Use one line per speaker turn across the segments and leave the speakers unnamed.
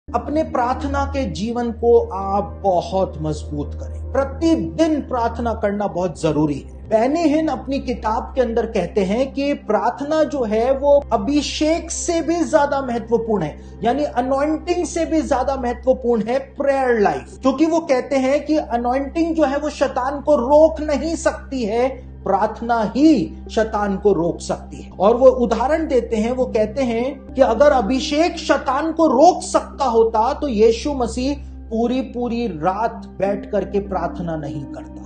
अपने प्रार्थना के जीवन को आप बहुत मजबूत करें। प्रतिदिन प्रार्थना करना बहुत जरूरी है। बेनी हिन अपनी किताब के अंदर कहते हैं कि प्रार्थना जो है वो अभिषेक से भी ज्यादा महत्वपूर्ण है, यानी अनॉइंटिंग से भी ज्यादा महत्वपूर्ण है प्रेयर लाइफ। क्योंकि वो कहते हैं कि अनॉइंटिंग जो है वो शैतान को रोक नहीं सकती है, प्रार्थना ही शैतान को रोक सकती है। और वो उदाहरण देते हैं, वो कहते हैं कि अगर अभिषेक शैतान को रोक सकता होता तो यीशु मसीह पूरी रात बैठ करके प्रार्थना नहीं करता।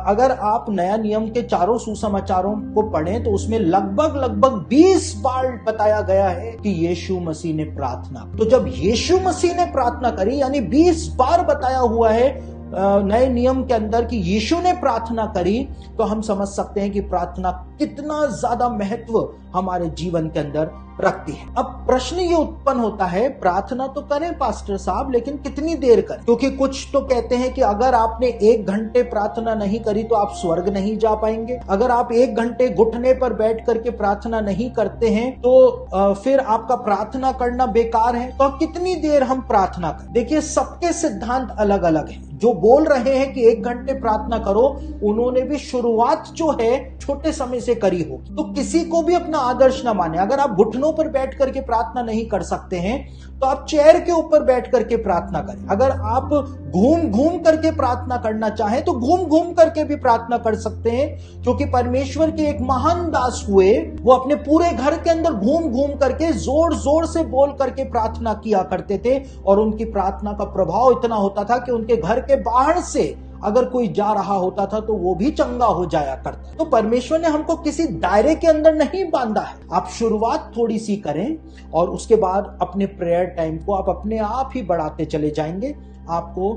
अगर आप नया नियम के चारों सुसमाचारों को पढ़ें तो उसमें लगभग 20 बार बताया गया है कि यीशु मसीह ने प्रार्थना। तो जब यीशु मसीह ने प्रार्थना करी, यानी 20 बार बताया हुआ है नए नियम के अंदर कि यीशु ने प्रार्थना करी, तो हम समझ सकते हैं कि प्रार्थना कितना ज्यादा महत्व हमारे जीवन के अंदर रखती है। अब प्रश्न ये उत्पन्न होता है, प्रार्थना तो करें पास्टर साहब, लेकिन कितनी देर करें? क्योंकि कुछ तो कहते हैं कि अगर आपने 1 घंटे प्रार्थना नहीं करी तो आप स्वर्ग नहीं जा पाएंगे। अगर आप 1 घंटे घुटने पर बैठ करके प्रार्थना नहीं करते हैं तो फिर आपका प्रार्थना करना बेकार है। तो कितनी देर हम प्रार्थना करें? देखिए, सबके सिद्धांत अलग अलग हैं। जो बोल रहे हैं कि 1 घंटे प्रार्थना करो, उन्होंने भी शुरुआत जो है छोटे समय से करी होगी। तो किसी को भी अपना आदर्श न माने। अगर आप घुटनों पर बैठ करके प्रार्थना नहीं कर सकते हैं तो आप चेयर के ऊपर बैठ करके प्रार्थना करें। अगर आप घूम करके प्रार्थना करना चाहें तो घूम करके भी प्रार्थना कर सकते हैं, क्योंकि परमेश्वर के एक महान दास हुए, वो अपने पूरे घर के अंदर घूम करके जोर से बोल करके प्रार्थना किया करते थे और उनकी प्रार्थना का प्रभाव इतना होता था कि उनके घर के बाहर से अगर कोई जा रहा होता था तो वो भी चंगा हो जाया करता। तो परमेश्वर ने हमको किसी दायरे के अंदर नहीं बांधा है। आप शुरुआत थोड़ी सी करें और उसके बाद अपने प्रेयर टाइम को आप अपने आप ही बढ़ाते चले जाएंगे। आपको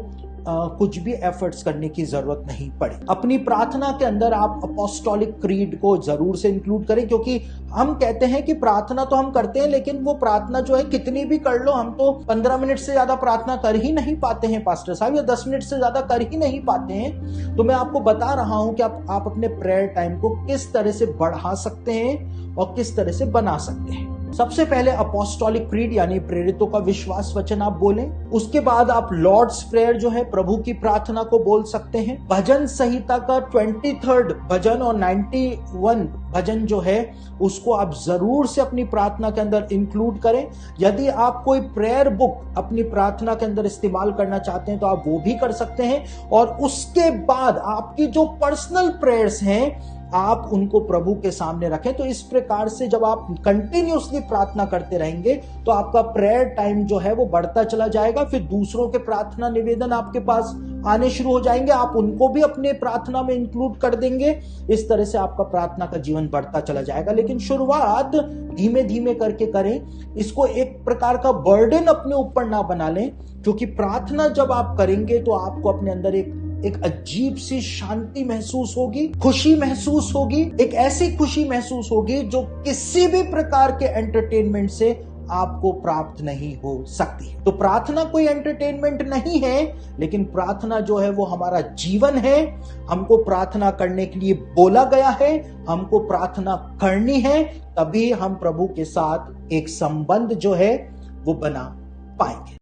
कुछ भी एफर्ट्स करने की जरूरत नहीं पड़े। अपनी प्रार्थना के अंदर आप अपोस्टोलिक क्रीड को जरूर से इंक्लूड करें, क्योंकि हम कहते हैं कि प्रार्थना तो हम करते हैं, लेकिन वो प्रार्थना जो है कितनी भी कर लो, हम तो 15 मिनट से ज्यादा प्रार्थना कर ही नहीं पाते हैं पास्टर साहब, या 10 मिनट से ज्यादा कर ही नहीं पाते हैं। तो मैं आपको बता रहा हूं कि आप अपने प्रेयर टाइम को किस तरह से बढ़ा सकते हैं और किस तरह से बना सकते हैं। सबसे पहले अपोस्टोलिक क्रीड यानी प्रेरितों का विश्वास वचन आप बोलें। उसके बाद आप लॉर्ड्स प्रेयर जो है प्रभु की प्रार्थना को बोल सकते हैं। भजन संहिता का 23rd भजन और 91 भजन जो है उसको आप जरूर से अपनी प्रार्थना के अंदर इंक्लूड करें। यदि आप कोई प्रेयर बुक अपनी प्रार्थना के अंदर इस्तेमाल करना चाहते हैं तो आप वो भी कर सकते हैं। और उसके बाद आपकी जो पर्सनल प्रेयर्स हैं आप उनको प्रभु के सामने रखें। तो इस प्रकार से जब आप कंटिन्यूअसली प्रार्थना करते रहेंगे तो आपका प्रेयर टाइम जो है वो बढ़ता चला जाएगा। फिर दूसरों के प्रार्थना निवेदन आपके पास आने शुरू हो जाएंगे, आप उनको भी अपने प्रार्थना में इंक्लूड कर देंगे। इस तरह से आपका प्रार्थना का जीवन बढ़ता चला जाएगा। लेकिन शुरुआत धीमे धीमे करके करें। इसको एक प्रकार का बर्डन अपने ऊपर ना बना लें, क्योंकि प्रार्थना जब आप करेंगे तो आपको अपने अंदर एक अजीब सी शांति महसूस होगी, खुशी महसूस होगी। एक ऐसी खुशी महसूस होगी जो किसी भी प्रकार के एंटरटेनमेंट से आपको प्राप्त नहीं हो सकती। तो प्रार्थना कोई एंटरटेनमेंट नहीं है, लेकिन प्रार्थना जो है वो हमारा जीवन है। हमको प्रार्थना करने के लिए बोला गया है, हमको प्रार्थना करनी है, तभी हम प्रभु के साथ एक संबंध जो है वो बना पाएंगे।